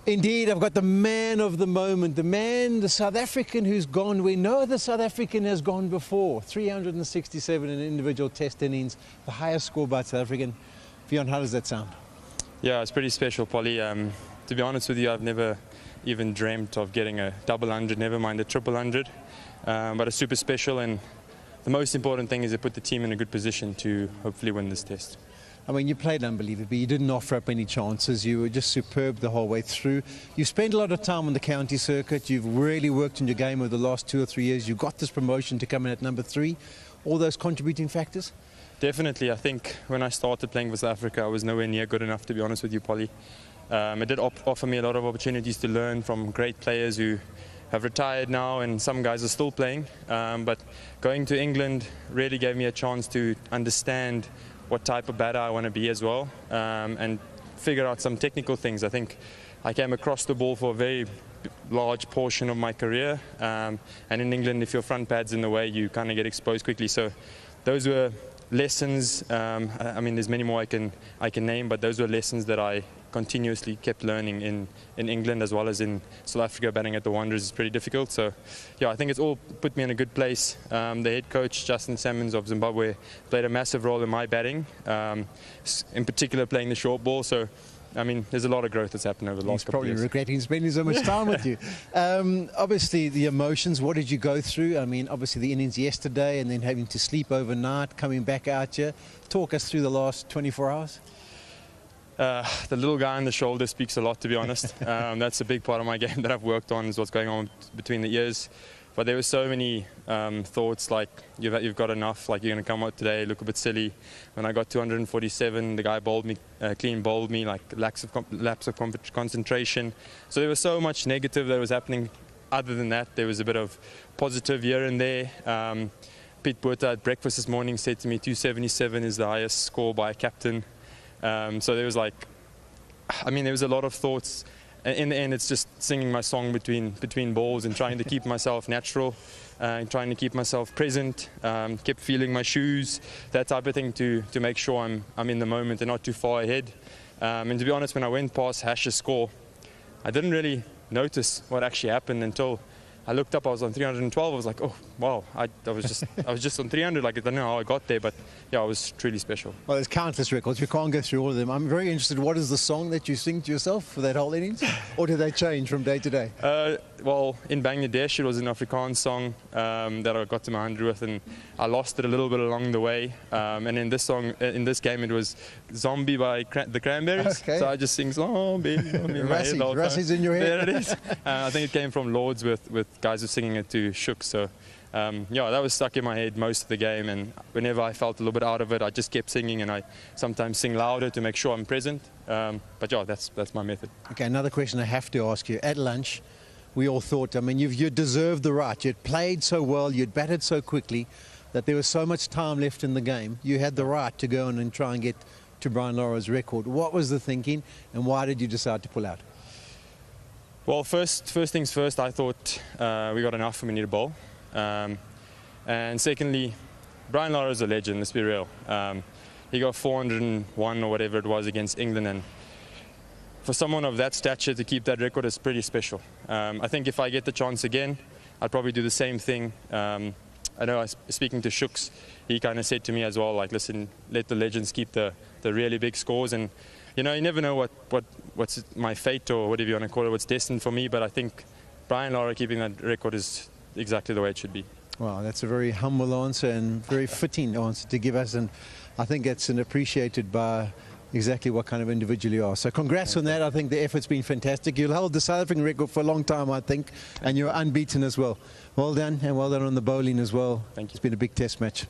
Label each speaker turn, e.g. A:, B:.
A: Indeed, I've got the man of the moment, the man, the South African who's gone where no other South African has gone before. 367 in individual test innings, the highest score by South African. Wiaan, how does that sound?
B: Yeah, it's pretty special, Polly. To be honest with you, I've never even dreamt of getting a double 100, never mind a triple 100. But it's super special, and the most important thing is to put the team in a good position to hopefully win this test.
A: I mean, you played unbelievably. You didn't offer up any chances. You were just superb the whole way through. You spent a lot of time on the county circuit. You've really worked on your game over the last 2 or 3 years. You got this promotion to come in at number 3. All those contributing factors?
B: Definitely. I think when I started playing for South Africa, I was nowhere near good enough, to be honest with you, Polly. It did offer me a lot of opportunities to learn from great players who have retired now, and some guys are still playing. But going to England really gave me a chance to understand what type of batter I want to be as well, and figure out some technical things. I think I came across the ball for a very large portion of my career, and in England, if your front pad's in the way, you kind of get exposed quickly. So those were lessons. I mean, there's many more I can name, but those were lessons that I continuously kept learning in England as well as in South Africa. Batting at the Wanderers is pretty difficult. So yeah, I think it's all put me in a good place. The head coach, Justin Salmons of Zimbabwe, played a massive role in my batting, in particular playing the short ball. So I mean, there's a lot of growth that's happened over the last couple of years.
A: He's probably regretting spending so much time with you. Obviously, the emotions, what did you go through? I mean, obviously the innings yesterday and then having to sleep overnight, coming back out here. Talk us through the last 24 hours.
B: The little guy on the shoulder speaks a lot, to be honest. That's a big part of my game that I've worked on, is what's going on between the ears. But there were so many thoughts like, you've got enough, like you're going to come out today, look a bit silly. When I got 247, the guy bowled me, clean bowled me, like lapse of concentration. So there was so much negative that was happening. Other than that, there was a bit of positive here and there. Pete Botha at breakfast this morning said to me 277 is the highest score by a captain. So there was there was a lot of thoughts. In the end, it's just singing my song between balls and trying to keep myself natural, trying to keep myself present, kept feeling my shoes, that type of thing to make sure I'm in the moment and not too far ahead. And to be honest, when I went past Hash's score, I didn't really notice what actually happened until I looked up. I was on 312. I was like, oh wow, I was just on 300. Like, I don't know how I got there, but yeah, it was truly special.
A: Well, there's countless records. We can't go through all of them. I'm very interested. What is the song that you sing to yourself for that whole innings, or do they change from day to day?
B: Well, in Bangladesh, it was an Afrikaans song that I got to my 100 with, and I lost it a little bit along the way. And in this song, in this game, it was "Zombie" by the Cranberries. Okay. So I just sing "Zombie."
A: Rassie's in your head.
B: There it is. I think it came from Lords with guys who were singing it to Shook. So yeah, that was stuck in my head most of the game, and whenever I felt a little bit out of it, I just kept singing, and I sometimes sing louder to make sure I'm present. But yeah, that's my method.
A: Okay, another question I have to ask you. At lunch, we all thought, I mean, you deserved the right. You'd played so well, you'd batted so quickly, that there was so much time left in the game. You had the right to go in and try and get to Brian Lara's record. What was the thinking, and why did you decide to pull out?
B: Well, first things first, I thought we got enough and we need a bowl. And secondly, Brian Lara is a legend, let's be real. He got 401 or whatever it was against England, and for someone of that stature to keep that record is pretty special. I think if I get the chance again, I'd probably do the same thing. I know, speaking to Shooks, he kind of said to me as well, like, listen, let the legends keep the really big scores, and you know, you never know what's my fate, or whatever you want to call it, what's destined for me. But I think Brian Lara keeping that record is exactly the way it should be.
A: Wow, that's a very humble answer and very fitting answer to give us, and I think it's appreciated by exactly what kind of individual you are. So congrats on that. I think the effort's been fantastic. You'll hold the South African record for a long time, I think, and you're unbeaten as well. Well done, and well done on the bowling as well.
B: Thank you.
A: It's been a big test match.